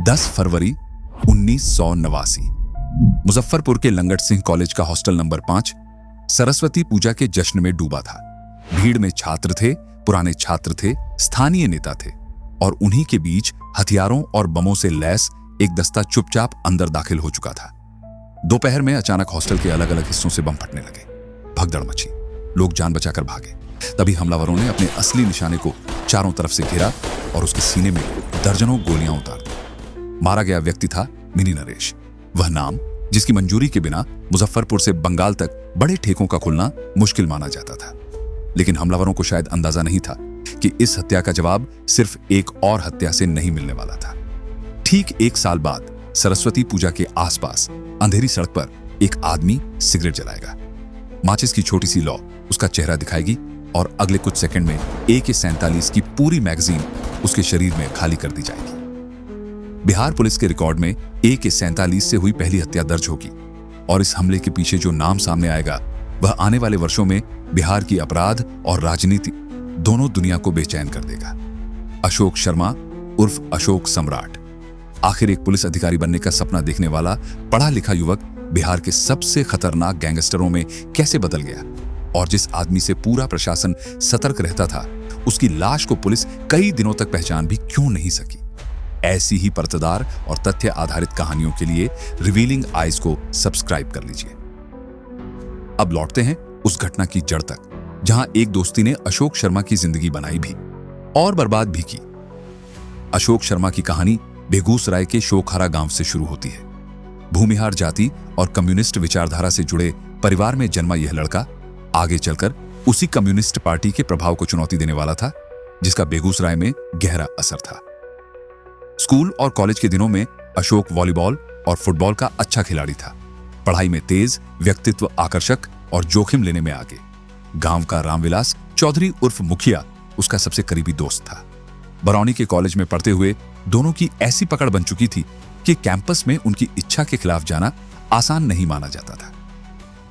10 फरवरी 1989। मुजफ्फरपुर के लंगट सिंह कॉलेज का hostel number 5 Saraswati पूजा के जश्न में डूबा था। भीड़ में छात्र थे, पुराने छात्र थे, स्थानीय नेता थे और उन्हीं के बीच हथियारों और बमों से लैस एक दस्ता चुपचाप अंदर दाखिल हो चुका था। दोपहर में अचानक हॉस्टल के अलग अलग हिस्सों से बम फटने लगे। भगदड़ मची, लोग जान बचाकर भागे। तभी हमलावरों ने अपने असली निशाने को चारों तरफ से घेरा और उसके सीने में दर्जनों गोलियां उतार दी। मारा गया व्यक्ति था मिनी नरेश, वह नाम जिसकी मंजूरी के बिना मुजफ्फरपुर से बंगाल तक बड़े ठेकों का खुलना मुश्किल माना जाता था। लेकिन हमलावरों को शायद अंदाजा नहीं था कि इस हत्या का जवाब सिर्फ एक और हत्या से नहीं मिलने वाला था। ठीक 1 साल बाद सरस्वती पूजा के आसपास अंधेरी सड़क पर एक आदमी सिगरेट जलाएगा। माचिस की छोटी सी लौ उसका चेहरा दिखाएगी और अगले कुछ सेकंड में AK-47 की पूरी मैगजीन उसके शरीर में खाली कर दी जाएगी। बिहार पुलिस के रिकॉर्ड में AK-47 से हुई पहली हत्या दर्ज होगी और इस हमले के पीछे जो नाम सामने आएगा वह आने वाले वर्षों में बिहार की अपराध और राजनीति दोनों दुनिया को बेचैन कर देगा। अशोक शर्मा उर्फ अशोक सम्राट, आखिर एक पुलिस अधिकारी बनने का सपना देखने वाला पढ़ा लिखा युवक बिहार के सबसे खतरनाक गैंगस्टरों में कैसे बदल गया और जिस आदमी से पूरा प्रशासन सतर्क रहता था उसकी लाश को पुलिस कई दिनों तक पहचान भी क्यों नहीं सकी। ऐसी ही परतदार और तथ्य आधारित कहानियों के लिए रिवीलिंग आइज को सब्सक्राइब कर लीजिए। अब लौटते हैं उस घटना की जड़ तक जहां एक दोस्ती ने अशोक शर्मा की जिंदगी बनाई भी और बर्बाद भी की। अशोक शर्मा की कहानी बेगूसराय के शोखारा गांव से शुरू होती है। भूमिहार जाति और कम्युनिस्ट विचारधारा से जुड़े परिवार में जन्मा यह लड़का आगे चलकर उसी कम्युनिस्ट पार्टी के प्रभाव को चुनौती देने वाला था जिसका बेगूसराय में गहरा असर था। स्कूल और कॉलेज के दिनों में अशोक वॉलीबॉल और फुटबॉल का अच्छा खिलाड़ी था। पढ़ाई में तेज, व्यक्तित्व आकर्षक और जोखिम लेने में आगे। गांव का रामविलास चौधरी उर्फ मुखिया उसका सबसे करीबी दोस्त था। बरौनी के कॉलेज में पढ़ते हुए दोनों की ऐसी पकड़ बन चुकी थी कि कैंपस में उनकी इच्छा के खिलाफ जाना आसान नहीं माना जाता था।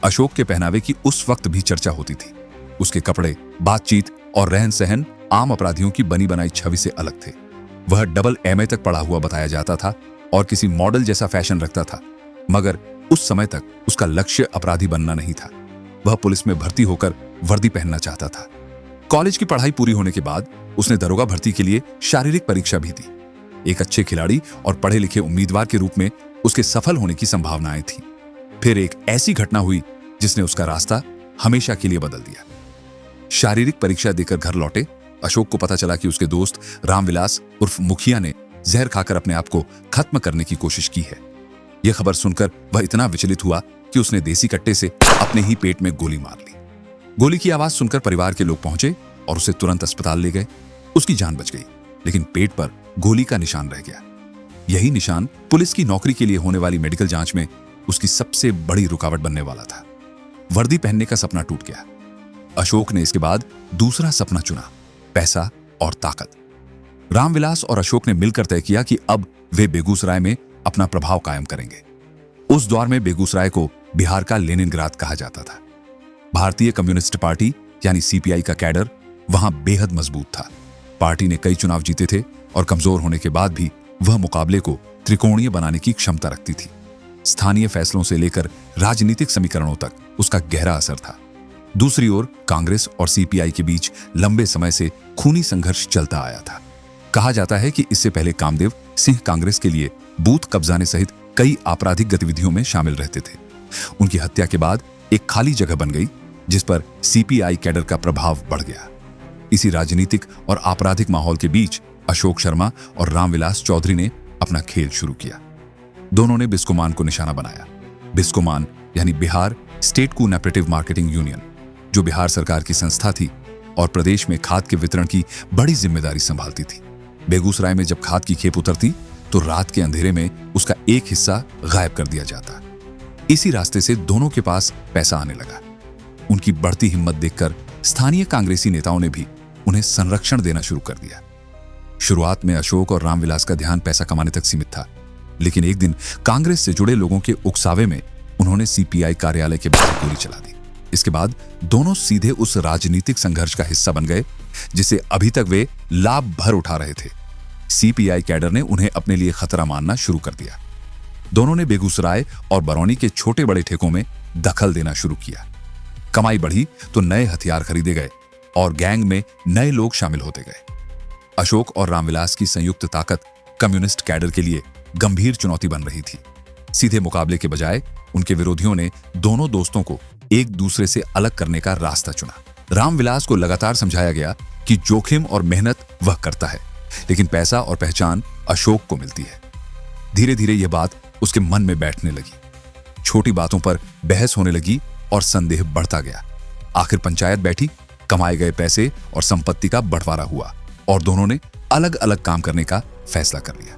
अशोक के पहनावे की उस वक्त भी चर्चा होती थी। उसके कपड़े, बातचीत और रहन सहन आम अपराधियों की बनी बनाई छवि से अलग थे। वह डबल MA तक पढ़ा हुआ बताया जाता था और किसी मॉडल जैसा फैशन रखता था, मगर उस समय तक उसका लक्ष्य अपराधी बनना नहीं था। वह पुलिस में भर्ती होकर वर्दी पहनना चाहता था। कॉलेज की पढ़ाई पूरी होने के बाद उसने दरोगा भर्ती के लिए शारीरिक परीक्षा भी दी। एक अच्छे खिलाड़ी और पढ़े लिखे उम्मीदवार के रूप में उसके सफल होने की संभावनाएं थीं। फिर एक ऐसी घटना हुई जिसने उसका रास्ता हमेशा के लिए बदल दिया। शारीरिक परीक्षा देकर घर लौटे अशोक को पता चला कि उसके दोस्त रामविलास उर्फ मुखिया ने जहर खाकर अपने आप को खत्म करने की कोशिश की है। यह खबर सुनकर वह इतना विचलित हुआ कि उसने देसी कट्टे से अपने ही पेट में गोली मार ली। गोली की आवाज सुनकर परिवार के लोग पहुंचे और उसे तुरंत अस्पताल ले गए। उसकी जान बच गई, लेकिन पेट पर गोली का निशान रह गया। यही निशान पुलिस की नौकरी के लिए होने वाली मेडिकल जांच में उसकी सबसे बड़ी रुकावट बनने वाला था। वर्दी पहनने का सपना टूट गया। अशोक ने इसके बाद दूसरा सपना चुना, पैसा और ताकत। रामविलास और अशोक ने मिलकर तय किया कि अब वे बेगूसराय में अपना प्रभाव कायम करेंगे। उस दौर में बेगूसराय को बिहार का लेनिनग्राद कहा जाता था। भारतीय कम्युनिस्ट पार्टी यानी CPI का कैडर वहां बेहद मजबूत था। पार्टी ने कई चुनाव जीते थे और कमजोर होने के बाद भी वह मुकाबले को त्रिकोणीय बनाने की क्षमता रखती थी। स्थानीय फैसलों से लेकर राजनीतिक समीकरणों तक उसका गहरा असर था। दूसरी ओर कांग्रेस और CPI के बीच लंबे समय से खूनी संघर्ष चलता आया था। कहा जाता है कि इससे पहले कामदेव सिंह कांग्रेस के लिए बूथ कब्जाने सहित कई आपराधिक गतिविधियों में शामिल रहते थे। उनकी हत्या के बाद एक खाली जगह बन गई जिस पर CPI कैडर का प्रभाव बढ़ गया। इसी राजनीतिक और आपराधिक माहौल के बीच अशोक शर्मा और रामविलास चौधरी ने अपना खेल शुरू किया। दोनों ने बिस्कोमान को निशाना बनाया। बिस्कोमान यानी Bihar state cooperative marketing union, जो बिहार सरकार की संस्था थी और प्रदेश में खाद के वितरण की बड़ी जिम्मेदारी संभालती थी। बेगूसराय में जब खाद की खेप उतरती तो रात के अंधेरे में उसका एक हिस्सा गायब कर दिया जाता। इसी रास्ते से दोनों के पास पैसा आने लगा। उनकी बढ़ती हिम्मत देखकर स्थानीय कांग्रेसी नेताओं ने भी उन्हें संरक्षण देना शुरू कर दिया। शुरुआत में अशोक और रामविलास का ध्यान पैसा कमाने तक सीमित था, लेकिन एक दिन कांग्रेस से जुड़े लोगों के उकसावे में उन्होंने CPI कार्यालय के बाहर गोली चला दी। इसके बाद दोनों सीधे उस राजनीतिक संघर्ष का हिस्सा बन गए जिसे अभी तक वे लाभ भर उठा रहे थे। सीपीआई कैडर ने उन्हें अपने लिए खतरा मानना शुरू कर दिया। दोनों ने बेगूसराय और बरौनी के छोटे बड़े ठेकों में दखल देना शुरू किया। कमाई बढ़ी तो नए हथियार खरीदे गए और गैंग में नए लोग शामिल होते गए। अशोक और रामविलास की संयुक्त ताकत कम्युनिस्ट कैडर के लिए गंभीर चुनौती बन रही थी। सीधे मुकाबले के बजाय उनके विरोधियों ने दोनों दोस्तों को एक दूसरे से अलग करने का रास्ता चुना। रामविलास को लगातार समझाया गया कि जोखिम और मेहनत वह करता है, लेकिन पैसा और पहचान अशोक को मिलती है। धीरे धीरे यह बात उसके मन में बैठने लगी। छोटी बातों पर बहस होने लगी और संदेह बढ़ता गया। आखिर पंचायत बैठी, कमाए गए पैसे और संपत्ति का बंटवारा हुआ और दोनों ने अलग अलग काम करने का फैसला कर लिया।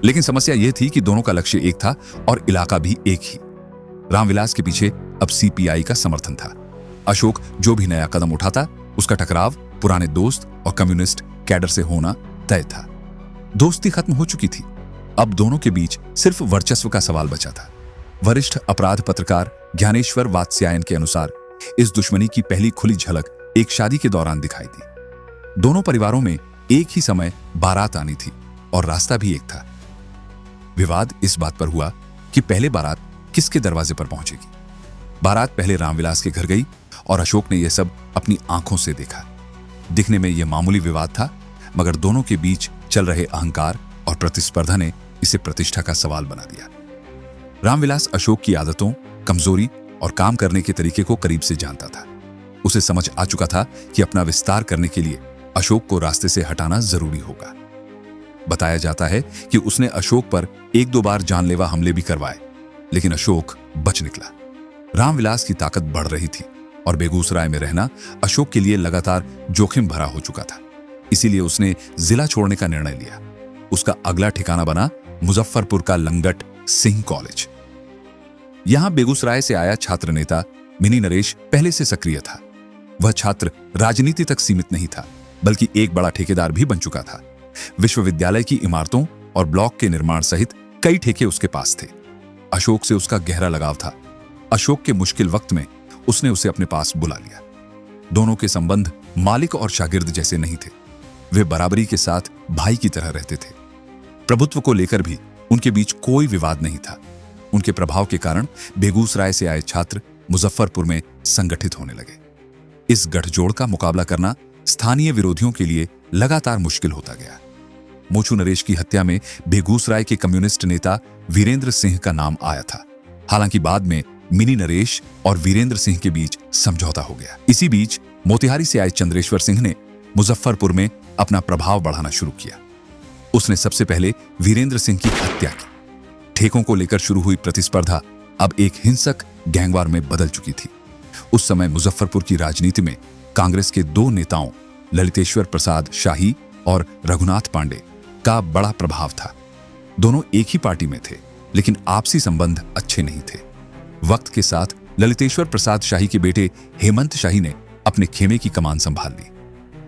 लेकिन समस्या यह थी कि दोनों का लक्ष्य एक था और इलाका भी एक ही। रामविलास के पीछे अब सीपीआई का समर्थन था। अशोक जो भी नया कदम उठाता, उसका टकराव पुराने दोस्त और कम्युनिस्ट कैडर से होना तय था। दोस्ती खत्म हो चुकी थी, अब दोनों के बीच सिर्फ वर्चस्व का सवाल बचा था। वरिष्ठ अपराध पत्रकार ज्ञानेश्वर वात्स्यायन के अनुसार इस दुश्मनी की पहली खुली झलक एक शादी के दौरान दिखाई दी। दोनों परिवारों में एक ही समय बारात आनी थी और रास्ता भी एक था। विवाद इस बात पर हुआ कि पहले बारात किसके दरवाजे पर पहुंचेगी। बारात पहले रामविलास के घर गई और अशोक ने यह सब अपनी आंखों से देखा। दिखने में यह मामूली विवाद था, मगर दोनों के बीच चल रहे अहंकार और प्रतिस्पर्धा ने इसे प्रतिष्ठा का सवाल बना दिया। रामविलास अशोक की आदतों, कमजोरी और काम करने के तरीके को करीब से जानता था। उसे समझ आ चुका था कि अपना विस्तार करने के लिए अशोक को रास्ते से हटाना जरूरी होगा। बताया जाता है कि उसने अशोक पर एक दो बार जानलेवा हमले भी करवाए, लेकिन अशोक बच निकला। रामविलास की ताकत बढ़ रही थी और बेगूसराय में रहना अशोक के लिए लगातार जोखिम भरा हो चुका था। इसीलिए उसने जिला छोड़ने का निर्णय लिया। उसका अगला ठिकाना बना मुजफ्फरपुर का लंगट सिंह कॉलेज। यहां बेगूसराय से आया छात्र नेता मिनी नरेश पहले से सक्रिय था। वह छात्र राजनीति तक सीमित नहीं था, बल्कि एक बड़ा ठेकेदार भी बन चुका था। विश्वविद्यालय की इमारतों और ब्लॉक के निर्माण सहित कई ठेके उसके पास थे। अशोक से उसका गहरा लगाव था। अशोक के मुश्किल वक्त में उसने उसे अपने पास बुला लिया। दोनों के संबंध मालिक और शागिर्द जैसे नहीं थे। वे बराबरी के साथ भाई की तरह रहते थे। प्रभुत्व को लेकर भी उनके बीच कोई विवाद नहीं था। उनके प्रभाव के कारण बेगूसराय से आए छात्र मुजफ्फरपुर में संगठित होने लगे। इस गठजोड़ का मुकाबला करना स्थानीय विरोधियों के लिए लगातार मुश्किल होता गया। मोचू नरेश की हत्या में बेगूसराय के कम्युनिस्ट नेता वीरेंद्र सिंह का नाम आया था। हालांकि बाद में मिनी नरेश और वीरेंद्र सिंह के बीच समझौता हो गया। इसी बीच मोतिहारी से आए चंद्रेश्वर सिंह ने मुजफ्फरपुर में अपना प्रभाव बढ़ाना शुरू किया। उसने सबसे पहले वीरेंद्र सिंह की हत्या की। ठेकों को लेकर शुरू हुई प्रतिस्पर्धा अब एक हिंसक गैंगवार में बदल चुकी थी। उस समय मुजफ्फरपुर की राजनीति में कांग्रेस के दो नेताओं ललितेश्वर प्रसाद शाही और रघुनाथ पांडे का बड़ा प्रभाव था। दोनों एक ही पार्टी में थे, लेकिन आपसी संबंध अच्छे नहीं थे। वक्त के साथ ललितेश्वर प्रसाद शाही के बेटे हेमंत शाही ने अपने खेमे की कमान संभाल ली।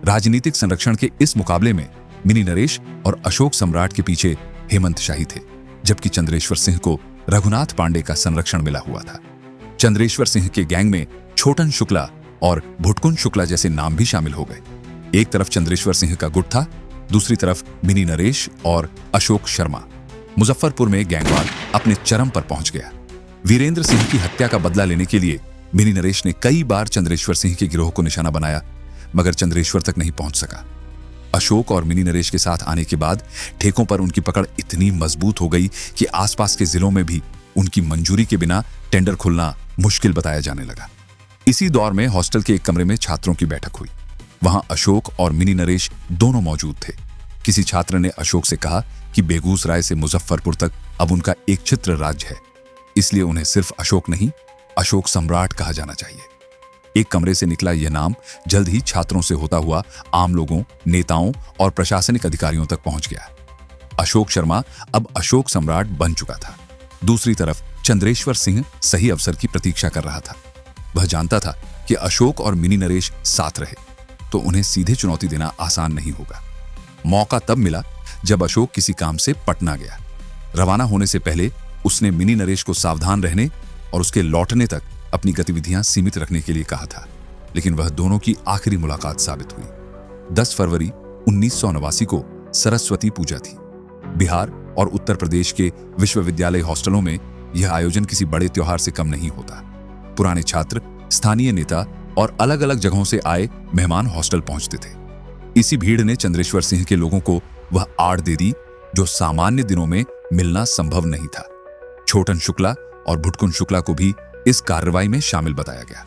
राजनीतिक संरक्षण के इस मुकाबले में मिनी नरेश और अशोक सम्राट के पीछे हेमंत शाही थे, जबकि चंद्रेश्वर सिंह को रघुनाथ पांडे का संरक्षण मिला हुआ था। चंद्रेश्वर सिंह के गैंग में छोटन शुक्ला और भुटकुन शुक्ला जैसे नाम भी शामिल हो गए। एक तरफ चंद्रेश्वर सिंह का गुट था, दूसरी तरफ मिनी नरेश और अशोक शर्मा। मुजफ्फरपुर में गैंगवार अपने चरम पर पहुंच गया। वीरेंद्र सिंह की हत्या का बदला लेने के लिए मिनी नरेश ने कई बार चंद्रेश्वर सिंह के गिरोह को निशाना बनाया, मगर चंद्रेश्वर तक नहीं पहुंच सका। अशोक और मिनी नरेश के साथ आने के बाद ठेकों पर उनकी पकड़ इतनी मजबूत हो गई कि आसपास के जिलों में भी उनकी मंजूरी के बिना टेंडर खुलना मुश्किल बताया जाने लगा। इसी दौर में हॉस्टल के एक कमरे में छात्रों की बैठक हुई। वहां अशोक और मिनी नरेश दोनों मौजूद थे। किसी छात्र ने अशोक से कहा कि बेगूसराय से मुजफ्फरपुर तक अब उनका एक छत्र राज्य है, इसलिए उन्हें सिर्फ अशोक नहीं, अशोक सम्राट कहा जाना चाहिए। एक कमरे से निकला यह नाम जल्द ही छात्रों से होता हुआ आम लोगों, नेताओं और प्रशासनिक अधिकारियों तक पहुंच गया। अशोक शर्मा अब अशोक सम्राट बन चुका था। दूसरी तरफ चंद्रेश्वर सिंह सही अवसर की प्रतीक्षा कर रहा था। वह जानता था कि अशोक और मिनी नरेश साथ रहे तो उन्हें सीधे चुनौती देना आसान नहीं होगा। मौका तब मिला जब अशोक किसी काम से पटना गया। रवाना होने से पहले उसने मिनी नरेश को सावधान रहने और उसके लौटने तक अपनी गतिविधियां सीमित रखने के लिए कहा था, लेकिन वह दोनों की आखिरी मुलाकात साबित हुई। 10 फरवरी 1989 को सरस्वती पूजा थी। बिहार और उत्तर प्रदेश के विश्वविद्यालय हॉस्टलों में यह आयोजन किसी बड़े त्योहार से कम नहीं होता। पुराने छात्र, स्थानीय नेता और अलग अलग जगहों से आए मेहमान हॉस्टल पहुंचते थे। इसी भीड़ ने चंद्रेश्वर सिंह के लोगों को वह आड़ दे दी जो सामान्य दिनों में मिलना संभव नहीं था। छोटन शुक्ला और भुटकुन शुक्ला को भी इस कार्रवाई में शामिल बताया गया।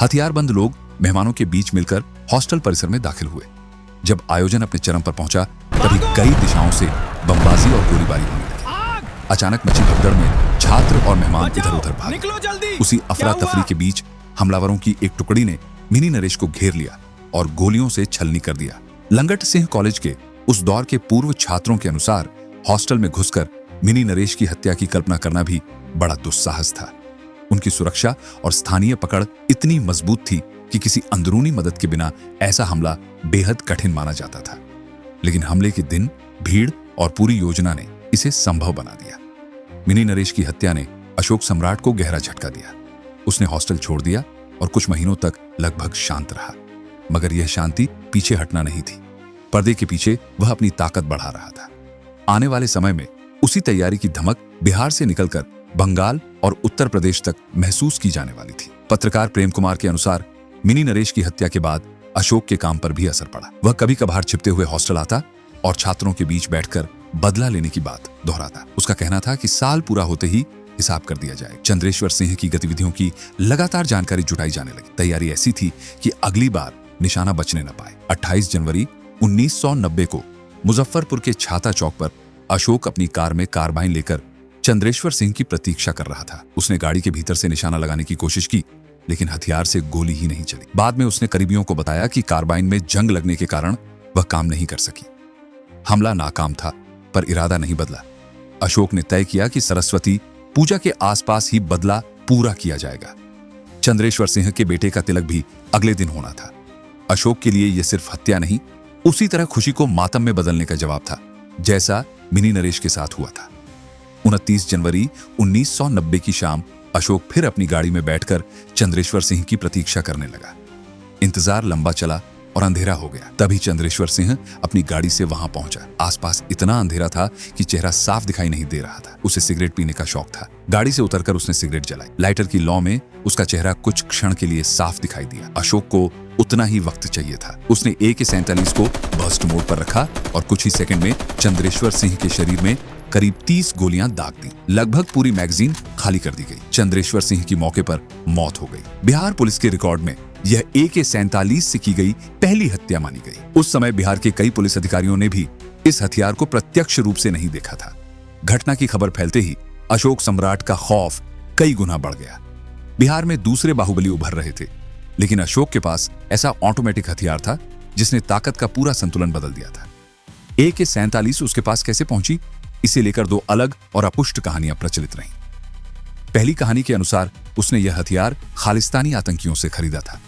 हथियारबंद लोग मेहमानों के बीच मिलकर हॉस्टल परिसर में दाखिल हुए। जब आयोजन अपने चरम पर पहुंचा तभी कई दिशाओं से बमबाजी और गोलीबारी होने लगी। अचानक मची भगदड़ में छात्र और मेहमान इधर उधर भागे। उसी अफरा तफरी के बीच हमलावरों की एक टुकड़ी ने मिनी नरेश को घेर लिया और गोलियों से छलनी कर दिया। लंगट सिंह कॉलेज के उस दौर के पूर्व छात्रों के अनुसार हॉस्टल में घुसकर मिनी नरेश की हत्या की कल्पना करना भी बड़ा दुस्साहस था। उनकी सुरक्षा और स्थानीय पकड़ इतनी मजबूत थी कि किसी अंदरूनी मदद के बिना ऐसा हमला बेहद कठिन माना जाता था। लेकिन हमले के दिन भीड़ और पूरी योजना ने इसे संभव बना दिया। मिनी नरेश की हत्या ने अशोक सम्राट को गहरा झटका दिया। उसने हॉस्टल छोड़ दिया और कुछ महीनों तक लगभग शांत रहा। मगर यह शांति पीछे हटना नहीं थी। पर्दे के पीछे वह अपनी ताकत बढ़ा रहा था। आने वाले समय में उसी तैयारी की धमक बिहार से निकलकर बंगाल और उत्तर प्रदेश तक महसूस की जाने वाली थी। पत्रकार प्रेम कुमार के अनुसार मिनी नरेश की हत्या के बाद अशोक के काम पर भी असर पड़ा। वह कभी कभार छिपते हुए हॉस्टल आता और छात्रों के बीच बैठकर बदला लेने की बात दोहराता। उसका कहना था कि साल पूरा होते ही हिसाब कर दिया जाए। चंद्रेश्वर सिंह की गतिविधियों की लगातार जानकारी जुटाई जाने लगी। तैयारी ऐसी थी कि अगली बार निशाना बचने न पाए। 28 जनवरी 1990 को मुजफ्फरपुर के छाता चौक पर अशोक अपनी कार में कार्बाइन लेकर चंद्रेश्वर सिंह की प्रतीक्षा कर रहा था। उसने गाड़ी के भीतर से निशाना लगाने की कोशिश की, लेकिन हथियार से गोली ही नहीं चली। बाद में उसने करीबियों को बताया कि कार्बाइन में जंग लगने के कारण वह काम नहीं कर सकी। हमला नाकाम था, पर इरादा नहीं बदला। अशोक ने तय किया कि सरस्वती पूजा के आसपास ही बदला पूरा किया जाएगा। चंद्रेश्वर सिंह के बेटे का तिलक भी अगले दिन होना था। अशोक के लिए यह सिर्फ हत्या नहीं, उसी तरह खुशी को मातम में बदलने का जवाब था, जैसा मिनी नरेश के साथ हुआ था। 29 जनवरी 1990 की शाम अशोक फिर अपनी गाड़ी में बैठकर चंद्रेश्वर सिंह की प्रतीक्षा करने लगा। इंतजार लंबा चला और अंधेरा हो गया। तभी चंद्रेश्वर सिंह अपनी गाड़ी से वहां पहुंचा। आसपास इतना अंधेरा था कि चेहरा साफ दिखाई नहीं दे रहा था। उसे सिगरेट पीने का शौक था। गाड़ी से उतरकर उसने सिगरेट जलाई। लाइटर की लौ में उसका चेहरा कुछ क्षण के लिए साफ दिखाई दिया। अशोक को उतना ही वक्त चाहिए था। उसने AK-47 को बर्स्ट मोड पर रखा और कुछ ही सेकंड में चंद्रेश्वर सिंह के शरीर में करीब 30 गोलियां दाग दी। लगभग पूरी मैगजीन खाली कर दी गई। चंद्रेश्वर सिंह की मौके पर मौत हो गई। बिहार पुलिस के रिकॉर्ड में यह AK-47 से की गई पहली हत्या मानी गई। उस समय बिहार के कई पुलिस अधिकारियों ने भी इस हथियार को प्रत्यक्ष रूप से नहीं देखा था। घटना की खबर फैलते ही अशोक सम्राट का खौफ कई गुना बढ़ गया। बिहार में दूसरे बाहुबली उभर रहे थे, लेकिन अशोक के पास ऐसा ऑटोमेटिक हथियार था जिसने ताकत का पूरा संतुलन बदल दिया था। AK-47 उसके पास कैसे पहुंची, इसे लेकर दो अलग और अपुष्ट कहानियां प्रचलित रहीं। पहली कहानी के अनुसार उसने यह हथियार खालिस्तानी आतंकियों से खरीदा था।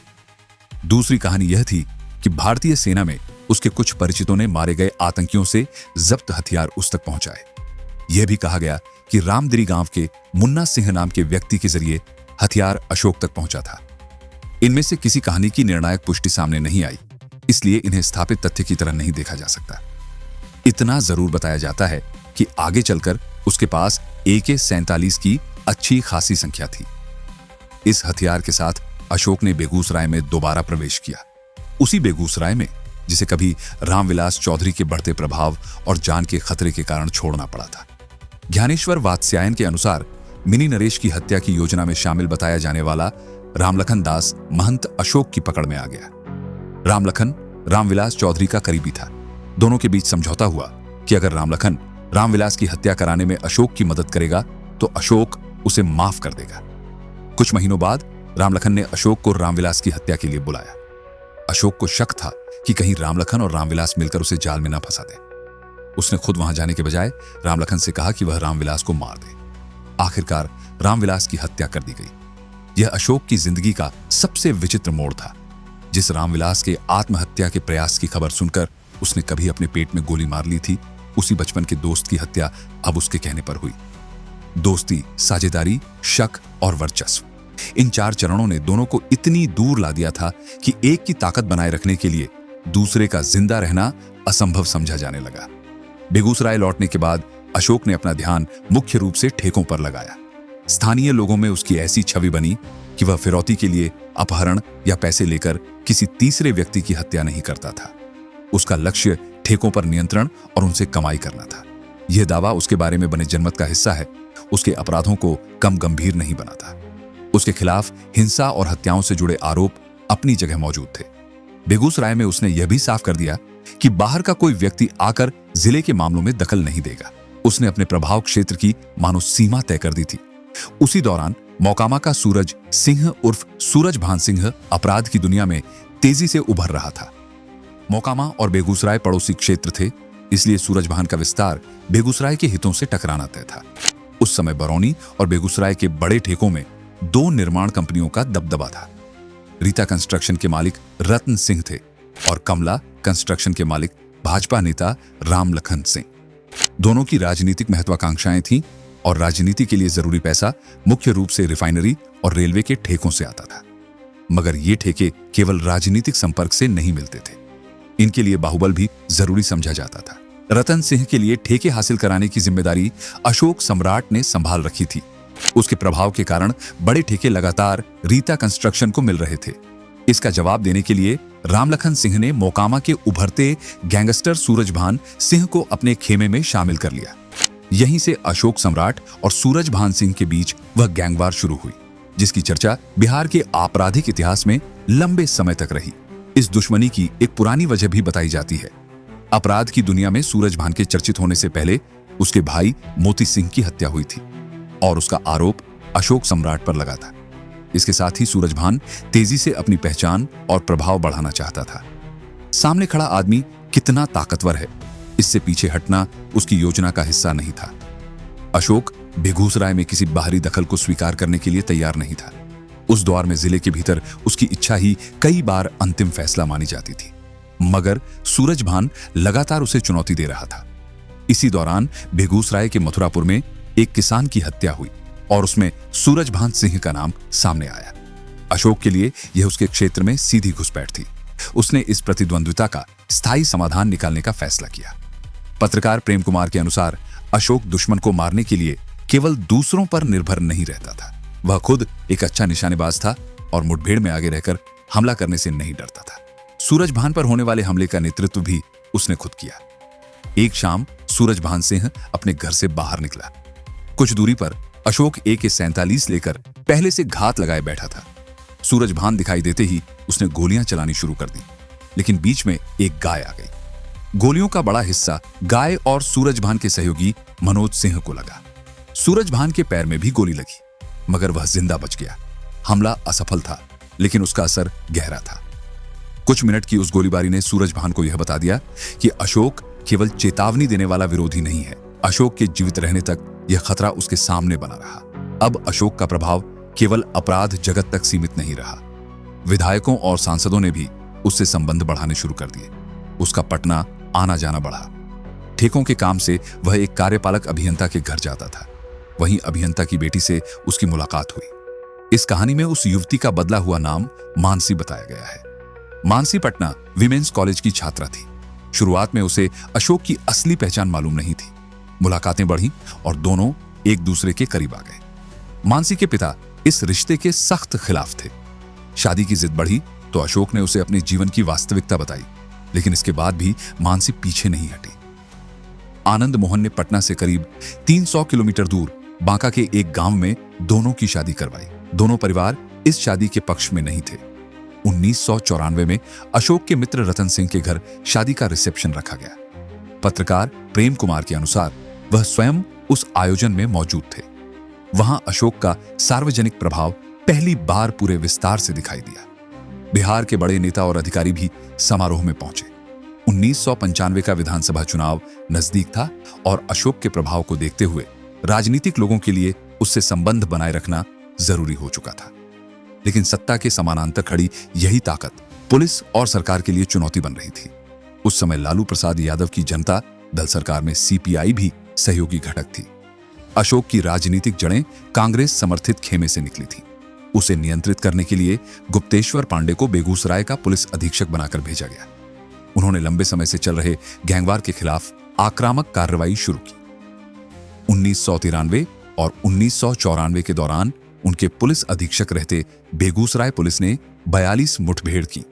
दूसरी कहानी यह थी कि भारतीय सेना में उसके कुछ परिचितों ने मारे गए आतंकियों से जब्त हथियार उस तक पहुंचाए। यह भी कहा गया कि रामदिरी गांव के मुन्ना सिंह नाम के व्यक्ति के जरिए हथियार अशोक तक पहुंचा था। इनमें से किसी कहानी की निर्णायक पुष्टि सामने नहीं आई, इसलिए इन्हें स्थापित तथ्य की तरह नहीं देखा जा सकता। इतना जरूर बताया जाता है कि आगे चलकर उसके पास AK-47 की अच्छी खासी संख्या थी। इस हथियार के साथ अशोक ने बेगूसराय में दोबारा प्रवेश किया। उसी बेगूसराय में जिसे कभी रामविलास चौधरी के बढ़ते प्रभाव और जान के खतरे के कारण छोड़ना पड़ा था। ज्ञानेश्वर वात्स्यायन के अनुसार मिनी नरेश की हत्या की योजना में शामिल बताया जाने वाला रामलखन दास महंत अशोक की पकड़ में आ गया। रामलखन रामविलास चौधरी का करीबी था। दोनों के बीच समझौता हुआ कि अगर रामलखन रामविलास की हत्या कराने में अशोक की मदद करेगा तो अशोक उसे माफ कर देगा। कुछ महीनों बाद रामलखन ने अशोक को रामविलास की हत्या के लिए बुलाया। अशोक को शक था कि कहीं रामलखन और रामविलास मिलकर उसे जाल में ना फंसा दे। उसने खुद वहां जाने के बजाय रामलखन से कहा कि वह रामविलास को मार दे। आखिरकार रामविलास की हत्या कर दी गई। यह अशोक की जिंदगी का सबसे विचित्र मोड़ था। जिस रामविलास के आत्महत्या के प्रयास की खबर सुनकर उसने कभी अपने पेट में गोली मार ली थी, उसी बचपन के दोस्त की हत्या अब उसके कहने पर हुई। दोस्ती, साझेदारी, शक और वर्चस्व, इन 4 चरणों ने दोनों को इतनी दूर ला दिया था कि एक की ताकत बनाए रखने के लिए दूसरे का जिंदा रहना असंभव समझा जाने लगा। बेगूसराय लौटने के बाद अशोक ने अपना ध्यान मुख्य रूप से ठेकों पर लगाया। स्थानीय लोगों में उसकी ऐसी छवि बनी कि वह फिरौती के लिए अपहरण या पैसे लेकर किसी तीसरे व्यक्ति की हत्या नहीं करता था। उसका लक्ष्य ठेकों पर नियंत्रण और उनसे कमाई करना था। यह दावा उसके बारे में बने जनमत का हिस्सा है, उसके अपराधों को कम गंभीर नहीं बनाता। उसके खिलाफ हिंसा और हत्याओं से जुड़े आरोप अपनी जगह मौजूद थे। बेगूसराय में उसने यह भी साफ कर दिया कि बाहर का कोई व्यक्ति आकर जिले के मामलों में दखल नहीं देगा। उसने अपने प्रभाव क्षेत्र की मानो सीमा तय कर दी थी। उसी दौरान मोकामा का सूरज सिंह उर्फ सूरज भान सिंह अपराध की दुनिया में तेजी से उभर रहा था। मोकामा और बेगूसराय पड़ोसी क्षेत्र थे, इसलिए सूरज भान का विस्तार बेगूसराय के हितों से टकराना तय था। उस समय बरौनी और बेगूसराय के बड़े ठेकों में 2 निर्माण कंपनियों का दबदबा था। रीता कंस्ट्रक्शन के मालिक रतन सिंह थे और कमला कंस्ट्रक्शन के मालिक भाजपा नेता राम लखन सिंह। दोनों की राजनीतिक महत्वाकांक्षाएं थीं और राजनीति के लिए जरूरी पैसा मुख्य रूप से रिफाइनरी और रेलवे के ठेकों से आता था। मगर ये ठेके केवल राजनीतिक संपर्क से नहीं मिलते थे, इनके लिए बाहुबल भी जरूरी समझा जाता था। रतन सिंह के लिए ठेके हासिल कराने की जिम्मेदारी अशोक सम्राट ने संभाल रखी थी। उसके प्रभाव के कारण बड़े ठेके लगातार रीता कंस्ट्रक्शन को मिल रहे थे। इसका जवाब देने के लिए रामलखन सिंह ने मोकामा के उभरते गैंगस्टर सूरज भान सिंह को अपने खेमे में शामिल कर लिया। यहीं से अशोक सम्राट और सूरज भान सिंह के बीच वह गैंगवार शुरू हुई, जिसकी चर्चा बिहार के आपराधिक इतिहास में लंबे समय तक रही। इस दुश्मनी की एक पुरानी वजह भी बताई जाती है। अपराध की दुनिया में सूरज भान के चर्चित होने से पहले उसके भाई मोती सिंह की हत्या हुई थी और उसका आरोप अशोक सम्राट पर लगा था। इसके साथ ही सूरज भान तेजी से अपनी पहचान और प्रभाव बढ़ाना चाहता था। सामने खड़ा आदमी कितना ताकतवर है, इससे पीछे हटना उसकी योजना का हिस्सा नहीं था। अशोक बेगूसराय में किसी बाहरी दखल को स्वीकार करने के लिए तैयार नहीं था। उस दौर में जिले के भीतर उसकी इच्छा ही कई बार अंतिम फैसला मानी जाती थी, मगर सूरज भान लगातार उसे चुनौती दे रहा था। इसी दौरान बेगूसराय के मथुरापुर में एक किसान की हत्या हुई और उसमें सूरज भान सिंह का नाम सामने आया। अशोक के लिए यह उसके क्षेत्र में सीधी घुसपैठ थी। उसने इस प्रतिद्वंद्विता का स्थायी समाधान निकालने का फैसला किया। पत्रकार प्रेम कुमार के अनुसार अशोक दुश्मन को मारने के लिए केवल दूसरों पर निर्भर नहीं रहता था, वह खुद एक अच्छा निशानेबाज था और मुठभेड़ में आगे रहकर हमला करने से नहीं डरता था। सूरज भान पर होने वाले हमले का नेतृत्व भी उसने खुद किया। एक शाम सूरज भान सिंह अपने घर से बाहर निकला। कुछ दूरी पर अशोक AK-47 लेकर पहले से घात लगाए बैठा था। सूरज भान दिखाई देते ही उसने गोलियां चलानी शुरू कर दी, लेकिन बीच में एक गाय आ गई। गोलियों का बड़ा हिस्सा गाय और सूरज भान के सहयोगी मनोज सिंह को लगा। सूरज भान के पैर में भी गोली लगी, मगर वह जिंदा बच गया। हमला असफल था, लेकिन उसका असर गहरा था। कुछ मिनट की उस गोलीबारी ने सूरज भान को यह बता दिया कि अशोक केवल चेतावनी देने वाला विरोधी नहीं है। अशोक के जीवित रहने तक यह खतरा उसके सामने बना रहा। अब अशोक का प्रभाव केवल अपराध जगत तक सीमित नहीं रहा। विधायकों और सांसदों ने भी उससे संबंध बढ़ाने शुरू कर दिए। उसका पटना आना जाना बढ़ा। ठेकों के काम से वह एक कार्यपालक अभियंता के घर जाता था। वहीं अभियंता की बेटी से उसकी मुलाकात हुई। इस कहानी में उस युवती का बदला हुआ नाम मानसी बताया गया है। मानसी पटना विमेंस कॉलेज की छात्रा थी। शुरुआत में उसे अशोक की असली पहचान मालूम नहीं थी। मुलाकातें बढ़ी और दोनों एक दूसरे के करीब आ गए। मानसी के पिता इस रिश्ते के सख्त खिलाफ थे। शादी की जिद बढ़ी तो अशोक ने उसे अपने जीवन की वास्तविकता बताई, लेकिन इसके बाद भी मानसी पीछे नहीं हटी। आनंद मोहन ने पटना से करीब 300 किलोमीटर दूर बांका के एक गांव में दोनों की शादी करवाई। दोनों परिवार इस शादी के पक्ष में नहीं थे। 1994 में अशोक के मित्र रतन सिंह के घर शादी का रिसेप्शन रखा गया। पत्रकार प्रेम कुमार के अनुसार वह स्वयं उस आयोजन में मौजूद थे। वहां अशोक का सार्वजनिक प्रभाव पहली बार पूरे विस्तार से दिखाई दिया। बिहार के बड़े नेता और अधिकारी भी समारोह में पहुंचे। 1995 का विधानसभा चुनाव नजदीक था और अशोक के प्रभाव को देखते हुए राजनीतिक लोगों के लिए उससे संबंध बनाए रखना जरूरी हो चुका था। लेकिन सत्ता के समानांतर खड़ी यही ताकत पुलिस और सरकार के लिए चुनौती बन रही थी। उस समय लालू प्रसाद यादव की जनता दल सरकार में CPI भी सहयोगी घटक थी। अशोक की राजनीतिक जड़ें कांग्रेस समर्थित खेमे से निकली थी। उसे नियंत्रित करने के लिए गुप्तेश्वर पांडे को बेगूसराय का पुलिस अधीक्षक बनाकर भेजा गया। उन्होंने लंबे समय से चल रहे गैंगवार के खिलाफ आक्रामक कार्रवाई शुरू की। 1993 और 1994 के दौरान उनके पुलिस अधीक्षक रहते बेगूसराय पुलिस ने 42 मुठभेड़ की।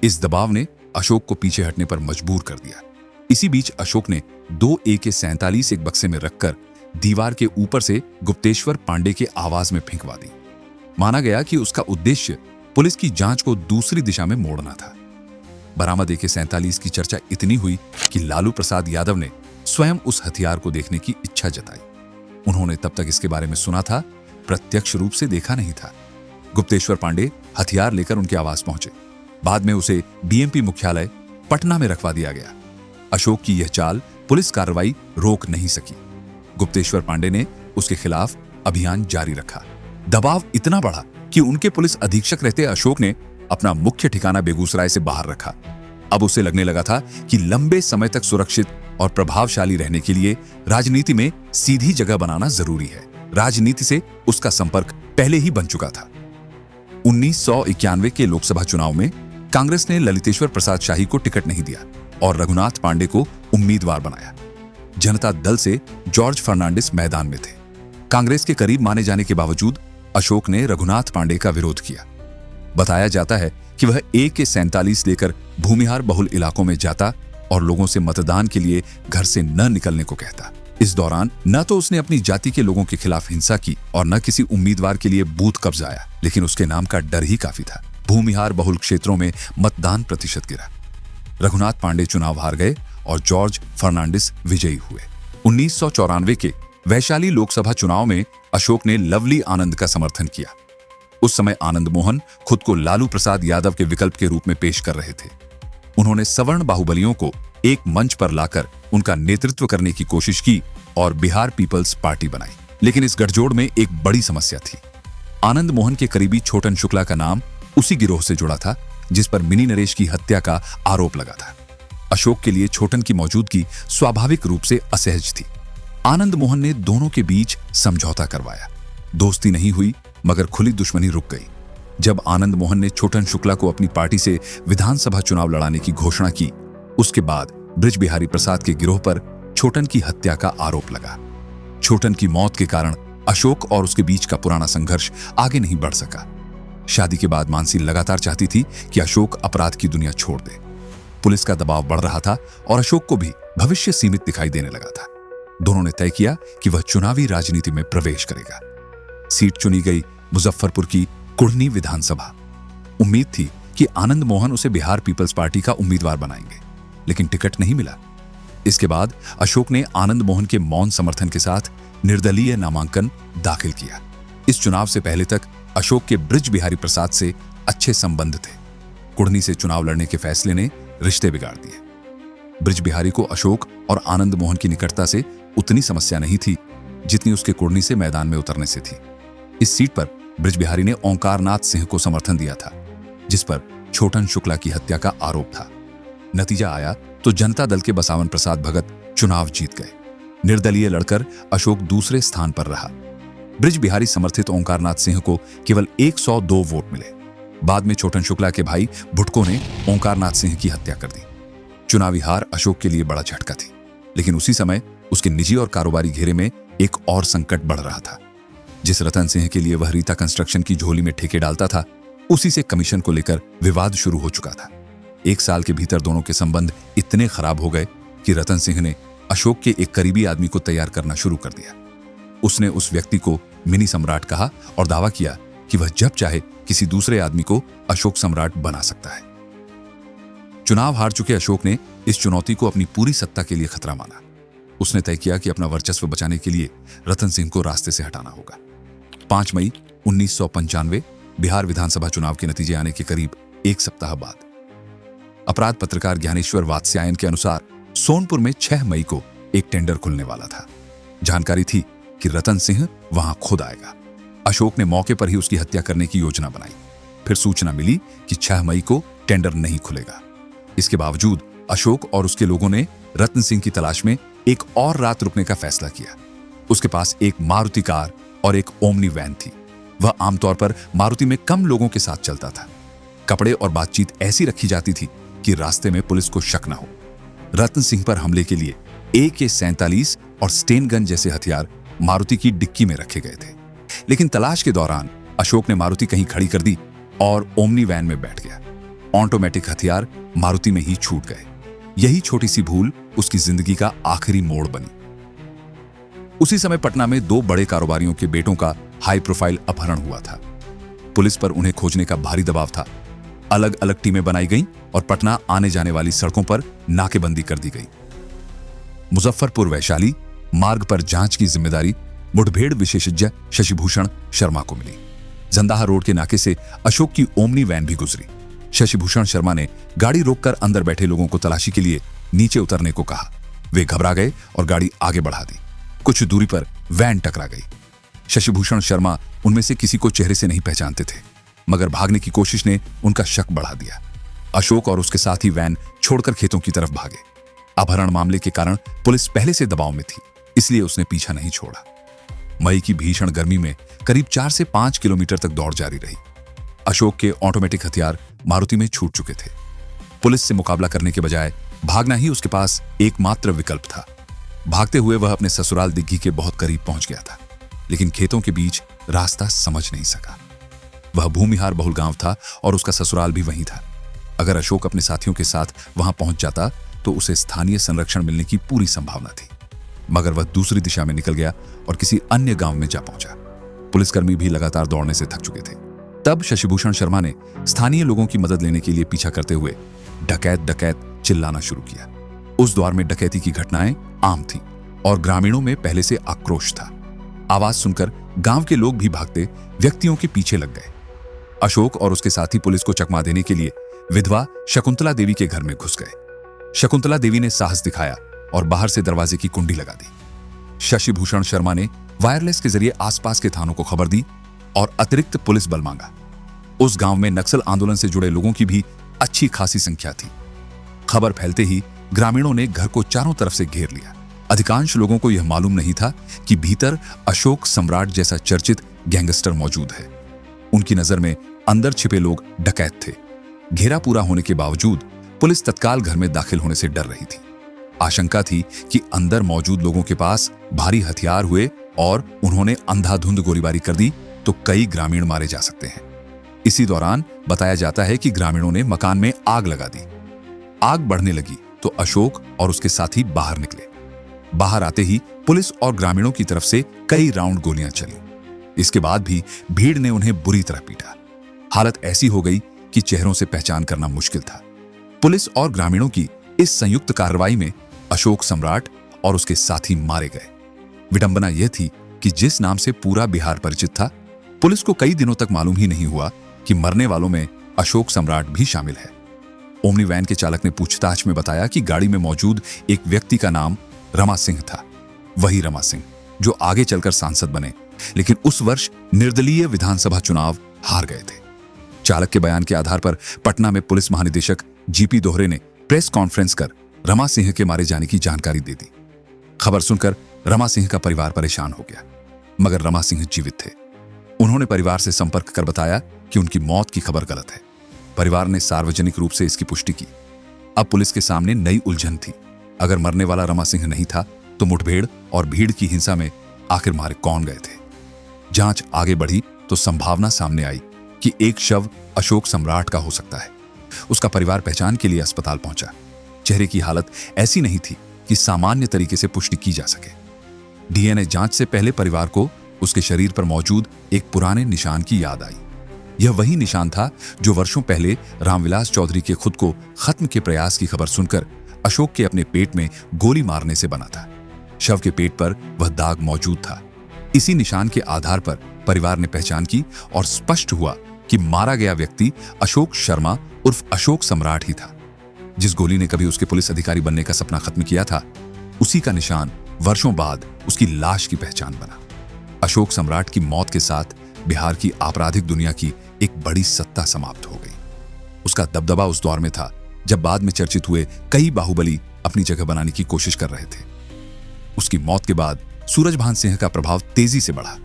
इस दबाव ने अशोक को पीछे हटने पर मजबूर कर दिया। इसी बीच अशोक ने 2 AK-47 एक बक्से में रखकर दीवार के ऊपर से गुप्तेश्वर पांडे के आवाज में फेंकवा दी। माना गया कि उसका उद्देश्य पुलिस की जांच को दूसरी दिशा में मोड़ना था। बरामद AK-47 की चर्चा इतनी हुई कि लालू प्रसाद यादव ने स्वयं उस हथियार को देखने की इच्छा जताई। उन्होंने तब तक इसके बारे में सुना था, प्रत्यक्ष रूप से देखा नहीं था। गुप्तेश्वर पांडे हथियार लेकर उनके आवास पहुंचे। बाद में उसे BMP मुख्यालय पटना में रखवा दिया गया। अशोक की यह चाल पुलिस कार्रवाई रोक नहीं सकी। गुप्तेश्वर पांडे ने उसके खिलाफ अभियान जारी रखा। दबाव इतना बढ़ा कि उनके पुलिस अधीक्षक रहते अशोक ने अपना मुख्य ठिकाना बेगूसराय से बाहर रखा। अब उसे लगने लगा था कि लंबे समय तक सुरक्षित और प्रभावशाली रहने के लिए राजनीति में सीधी जगह बनाना जरूरी है। राजनीति से उसका संपर्क पहले ही बन चुका था। 1991 के लोकसभा चुनाव में कांग्रेस ने ललितेश्वर प्रसाद शाही को टिकट नहीं दिया और रघुनाथ पांडे को उम्मीदवार बनाया। जनता दल से जॉर्ज फर्नांडिस मैदान में थे। कांग्रेस के करीब माने जाने के बावजूद अशोक ने रघुनाथ पांडे का विरोध किया। बताया जाता है कि वह AK-47 लेकर भूमिहार बहुल इलाकों में जाता और लोगों से मतदान के लिए घर से न निकलने को कहता। इस दौरान न तो उसने अपनी जाति के लोगों के खिलाफ हिंसा की और न किसी उम्मीदवार के लिए बूथ कब्जाया, लेकिन उसके नाम का डर ही काफी था। भूमिहार बहुल क्षेत्रों में मतदान प्रतिशत गिरा। रघुनाथ पांडे चुनाव हार गए और जॉर्ज फर्नांडिस विजयी हुए। 1994 के वैशाली लोकसभा चुनाव में अशोक ने लवली आनंद का समर्थन किया। उस समय आनंद मोहन खुद को लालू प्रसाद यादव के विकल्प के रूप में पेश कर रहे थे। उन्होंने सवर्ण बाहुबलियों को एक मंच पर लाकर उनका नेतृत्व करने की कोशिश की और बिहार पीपल्स पार्टी बनाई। लेकिन इस गठजोड़ में एक बड़ी समस्या थी। आनंद मोहन के करीबी छोटन शुक्ला का नाम उसी गिरोह से जुड़ा था जिस पर मिनी नरेश की हत्या का आरोप लगा था। अशोक के लिए छोटन की मौजूदगी स्वाभाविक रूप से असहज थी। आनंद मोहन ने दोनों के बीच समझौता करवाया। दोस्ती नहीं हुई मगर खुली दुश्मनी रुक गई। जब आनंद मोहन ने छोटन शुक्ला को अपनी पार्टी से विधानसभा चुनाव लड़ाने की घोषणा की, उसके बाद बृज बिहारी प्रसाद के गिरोह पर छोटन की हत्या का आरोप लगा। छोटन की मौत के कारण अशोक और उसके बीच का पुराना संघर्ष आगे नहीं बढ़ सका। शादी के बाद मानसी लगातार चाहती थी कि अशोक अपराध की दुनिया छोड़ दे। पुलिस का दबाव बढ़ रहा था और अशोक को भी भविष्य सीमित दिखाई देने लगा था। दोनों ने तय किया कि वह चुनावी राजनीति में प्रवेश करेगा। सीट चुनी गई मुजफ्फरपुर की कुढ़नी विधानसभा। उम्मीद थी कि आनंद मोहन उसे बिहार पीपल्स पार्टी का उम्मीदवार बनाएंगे, लेकिन टिकट नहीं मिला। इसके बाद अशोक ने आनंद मोहन के मौन समर्थन के साथ निर्दलीय नामांकन दाखिल किया। इस चुनाव से पहले तक अशोक के बृज बिहारी प्रसाद से अच्छे संबंध थे। कुढ़नी से चुनाव लड़ने के फैसले ने रिश्ते बिगाड़ दिए। बृज बिहारी को अशोक और आनंद मोहन की निकटता से उतनी समस्या नहीं थी जितनी उसके कुढ़नी से मैदान में उतरने से थी। इस सीट पर बृज बिहारी ने ओंकारनाथ सिंह को समर्थन दिया था, जिस पर छोटन शुक्ला की हत्या का आरोप था। नतीजा आया तो जनता दल के बसावन प्रसाद भगत चुनाव जीत गए। निर्दलीय लड़कर अशोक दूसरे स्थान पर रहा। बृज बिहारी समर्थित ओंकारनाथ सिंह को केवल 102 वोट मिले। बाद में छोटन शुक्ला के भाई भुटको ने ओंकारनाथ सिंह की हत्या कर दी। चुनावी हार अशोक के लिए बड़ा झटका थी, लेकिन उसी समय उसके निजी और कारोबारी घेरे में एक और संकट बढ़ रहा था। जिस रतन सिंह के लिए वह रीता कंस्ट्रक्शन की झोली में ठेके डालता था, उसी से कमीशन को लेकर विवाद शुरू हो चुका था। 1 साल के भीतर दोनों के संबंध इतने खराब हो गए कि रतन सिंह ने अशोक के एक करीबी आदमी को तैयार करना शुरू कर दिया। उसने उस व्यक्ति को मिनी सम्राट कहा और दावा किया कि वह जब चाहे किसी दूसरे आदमी को अशोक सम्राट बना सकता है। चुनाव हार चुके अशोक ने इस चुनौती को अपनी पूरी सत्ता के लिए खतरा माना। उसने तय किया कि अपना वर्चस्व बचाने के लिए रतन सिंह को रास्ते से हटाना होगा। 5 मई 1995 बिहार विधानसभा चुनाव के नतीजे आने के करीब 1 सप्ताह बाद अपराध पत्रकार ज्ञानेश्वर वात्स्यायन के अनुसार सोनपुर में 6 मई को एक टेंडर खुलने वाला था। जानकारी थी कि रतन सिंह वहां खुद आएगा। अशोक ने मौके पर ही उसकी हत्या करने की योजना बनाई। फिर सूचना मिली कि 6 मई को टेंडर नहीं खुलेगा। इसके बावजूद अशोक और उसके लोगों ने रतन सिंह की तलाश में एक और रात रुकने का फैसला किया। उसके पास एक मारुति कार और एक ओमनी वैन थी। वह आमतौर पर मारुति में कम लोगों के साथ चलता था। कपड़े और बातचीत ऐसी रखी जाती थी कि रास्ते में पुलिस को शक न हो। रत्न सिंह पर हमले के लिए AK-47 और स्टेन गन जैसे हथियार मारुति की डिक्की में रखे गए थे, लेकिन तलाश के दौरान अशोक ने मारुति कहीं खड़ी कर दी और ओमनी वैन में बैठ गया। ऑटोमेटिक हथियार मारुति में ही छूट गए। यही छोटी सी भूल उसकी जिंदगी का आखिरी मोड़ बनी। उसी समय पटना में 2 बड़े कारोबारियों के बेटों का हाई प्रोफाइल अपहरण हुआ था। पुलिस पर उन्हें खोजने का भारी दबाव था। अलग अलग टीमें बनाई गईं और पटना आने जाने वाली सड़कों पर नाकेबंदी कर दी गई। मुजफ्फरपुर वैशाली मार्ग पर जांच की जिम्मेदारी मुठभेड़ विशेषज्ञ शशिभूषण शर्मा को मिली। जंदाहा रोड के नाके से अशोक की ओमनी वैन भी गुजरी। शशिभूषण शर्मा ने गाड़ी रोककर अंदर बैठे लोगों को तलाशी के लिए नीचे उतरने को कहा। वे घबरा गए और गाड़ी आगे बढ़ा दी। कुछ दूरी पर वैन टकरा गई। शशिभूषण शर्मा उनमें से किसी को चेहरे से नहीं पहचानते थे, मगर भागने की कोशिश ने उनका शक बढ़ा दिया। अशोक और उसके साथी वैन छोड़कर खेतों की तरफ भागे। अपहरण मामले के कारण पुलिस पहले से दबाव में थी, इसलिए उसने पीछा नहीं छोड़ा। मई की भीषण गर्मी में करीब 4 से 5 किलोमीटर तक दौड़ जारी रही। अशोक के ऑटोमेटिक हथियार मारुति में छूट चुके थे। पुलिस से मुकाबला करने के बजाय भागना ही उसके पास एकमात्र विकल्प था। भागते हुए वह अपने ससुराल दिग्घी के बहुत करीब पहुंच गया था, लेकिन खेतों के बीच रास्ता समझ नहीं सका। वह भूमिहार बहुल गांव था और उसका ससुराल भी वहीं था। अगर अशोक अपने साथियों के साथ वहां पहुंच जाता तो उसे स्थानीय संरक्षण मिलने की पूरी संभावना थी, मगर वह दूसरी दिशा में निकल गया और किसी अन्य गांव में जा पहुंचा। पुलिसकर्मी भी लगातार दौड़ने से थक चुके थे। तब शशिभूषण शर्मा ने स्थानीय लोगों की मदद लेने के लिए पीछा करते हुए डकैत डकैत चिल्लाना शुरू किया। उस दौर में डकैती की घटनाएं आम थीं और ग्रामीणों में पहले से आक्रोश था। आवाज सुनकर गांव के लोग भी भागते व्यक्तियों के पीछे लग गए। अशोक और उसके साथी पुलिस को चकमा देने के लिए विधवा शकुंतला देवी के घर में घुस गए। शकुंतला देवी ने साहस दिखाया और बाहर से दरवाजे की कुंडी लगा दी। शशिभूषण शर्मा ने वायरलेस के जरिए आसपास के थानों को खबर दी और अतिरिक्त पुलिस बल मांगा। उस गांव में नक्सल आंदोलन से जुड़े लोगों की भी अच्छी खासी संख्या थी। खबर फैलते ही ग्रामीणों ने घर को चारों तरफ से घेर लिया। अधिकांश लोगों को यह मालूम नहीं था कि भीतर अशोक सम्राट जैसा चर्चित गैंगस्टर मौजूद है। उनकी नजर में अंदर छिपे लोग डकैत थे। घेरा पूरा होने के बावजूद पुलिस तत्काल घर में दाखिल होने से डर रही थी। आशंका थी कि अंदर मौजूद लोगों के पास भारी हथियार हुए और उन्होंने अंधाधुंध गोलीबारी कर दी तो कई ग्रामीण मारे जा सकते हैं। इसी दौरान बताया जाता है कि ग्रामीणों ने मकान में आग लगा दी। आग बढ़ने लगी तो अशोक और उसके साथी बाहर निकले। बाहर आते ही पुलिस और ग्रामीणों की तरफ से कई राउंड गोलियां चली। इसके बाद भी भीड़ ने उन्हें बुरी तरह पीटा। हालत ऐसी हो गई कि चेहरों से पहचान करना मुश्किल था। पुलिस और ग्रामीणों की इस संयुक्त कार्रवाई में अशोक सम्राट और उसके साथी मारे गए। विडंबना यह थी कि जिस नाम से पूरा बिहार परिचित था, पुलिस को कई दिनों तक मालूम ही नहीं हुआ कि मरने वालों में अशोक सम्राट भी शामिल है। ओमनी वैन के चालक ने पूछताछ में बताया कि गाड़ी में मौजूद एक व्यक्ति का नाम रमा सिंह था। वही रमा सिंह जो आगे चलकर सांसद बने, लेकिन उस वर्ष निर्दलीय विधानसभा चुनाव हार गए थे। चालक के बयान के आधार पर पटना में पुलिस महानिदेशक GP दोहरे ने प्रेस कॉन्फ्रेंस कर रमा सिंह के मारे जाने की जानकारी दे दी। खबर सुनकर रमा सिंह का परिवार परेशान हो गया, मगर रमा सिंह जीवित थे। उन्होंने परिवार से संपर्क कर बताया कि उनकी मौत की खबर गलत है। परिवार ने सार्वजनिक रूप से इसकी पुष्टि की। अब पुलिस के सामने नई उलझन थी। अगर मरने वाला रमा सिंह नहीं था तो मुठभेड़ और भीड़ की हिंसा में आखिर मारे कौन गए थे? जांच आगे बढ़ी तो संभावना सामने आई कि एक शव अशोक सम्राट का हो सकता है। उसका परिवार पहचान के लिए अस्पताल पहुंचा। चेहरे की हालत ऐसी नहीं थी कि सामान्य तरीके से पुष्टि की जा सके। DNA जांच से पहले परिवार को उसके शरीर पर मौजूद एक पुराने निशान की याद आई। यह वही निशान था जो वर्षों पहले रामविलास चौधरी के खुद को खत्म के प्रयास की खबर सुनकर अशोक के अपने पेट में गोली मारने से बना था। शव के पेट पर वह दाग मौजूद था। इसी निशान के आधार पर परिवार ने पहचान की और स्पष्ट हुआ कि मारा गया व्यक्ति अशोक शर्मा उर्फ अशोक सम्राट ही था। जिस गोली ने कभी उसके पुलिस अधिकारी बनने का सपना खत्म किया था, उसी का निशान वर्षों बाद उसकी लाश की पहचान बना। अशोक सम्राट की मौत के साथ बिहार की आपराधिक दुनिया की एक बड़ी सत्ता समाप्त हो गई। उसका दबदबा उस दौर में था जब बाद में चर्चित हुए कई बाहुबली अपनी जगह बनाने की कोशिश कर रहे थे। उसकी मौत के बाद सूरजभान सिंह का प्रभाव तेजी से बढ़ा।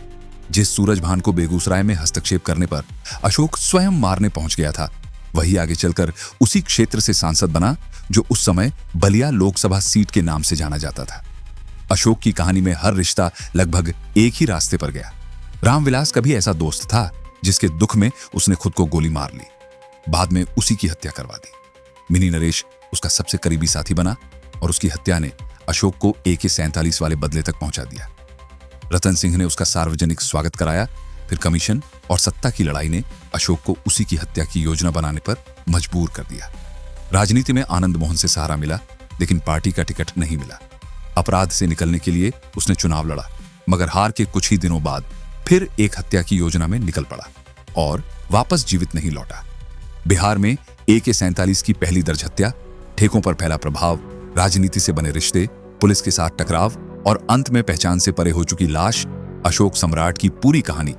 जिस सूरजभान को बेगूसराय में हस्तक्षेप करने पर अशोक स्वयं मारने पहुंच गया था, वही आगे चलकर उसी क्षेत्र से सांसद बना जो उस समय बलिया लोकसभा सीट के नाम से जाना जाता था। अशोक की कहानी में हर रिश्ता लगभग एक ही रास्ते पर गया। रामविलास का भी ऐसा दोस्त था जिसके दुख में उसने खुद को गोली मार ली, बाद में उसी की हत्या करवा दी। मिनी नरेश उसका सबसे करीबी साथी बना और उसकी हत्या ने अशोक को AK-47 वाले बदले तक पहुंचा दिया। रतन सिंह ने उसका सार्वजनिक स्वागत कराया, फिर कमीशन और सत्ता की लड़ाई ने अशोक को उसी की हत्या की योजना बनाने पर मजबूर कर दिया। राजनीति में आनंद मोहन से सहारा मिला, लेकिन पार्टी का टिकट नहीं मिला। अपराध से निकलने के लिए उसने चुनाव लड़ा, मगर हार के कुछ ही दिनों बाद फिर एक हत्या की योजना में निकल पड़ा और वापस जीवित नहीं लौटा। बिहार में AK-47 की पहली दर्ज हत्या, ठेकों पर फैला प्रभाव, राजनीति से बने रिश्ते, पुलिस के साथ टकराव और अंत में पहचान से परे हो चुकी लाश, अशोक सम्राट की पूरी कहानी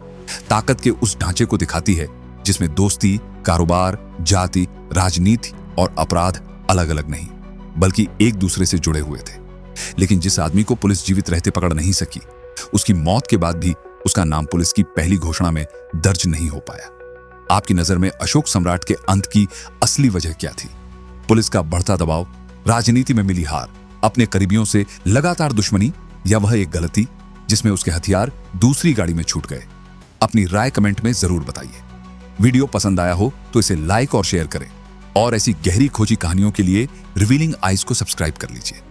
ताकत के उस ढांचे को दिखाती है जिसमें दोस्ती, कारोबार, जाति, राजनीति और अपराध अलग अलग नहीं बल्कि एक दूसरे से जुड़े हुए थे। लेकिन जिस आदमी को पुलिस जीवित रहते पकड़ नहीं सकी, उसकी मौत के बाद भी उसका नाम पुलिस की पहली घोषणा में दर्ज नहीं हो पाया। आपकी नजर में अशोक सम्राट के अंत की असली वजह क्या थी? पुलिस का बढ़ता दबाव, राजनीति में मिली हार, अपने करीबियों से लगातार दुश्मनी, या वह एक गलती जिसमें उसके हथियार दूसरी गाड़ी में छूट गए? अपनी राय कमेंट में जरूर बताइए। वीडियो पसंद आया हो तो इसे लाइक और शेयर करें और ऐसी गहरी खोजी कहानियों के लिए रिवीलिंग आइज को सब्सक्राइब कर लीजिए।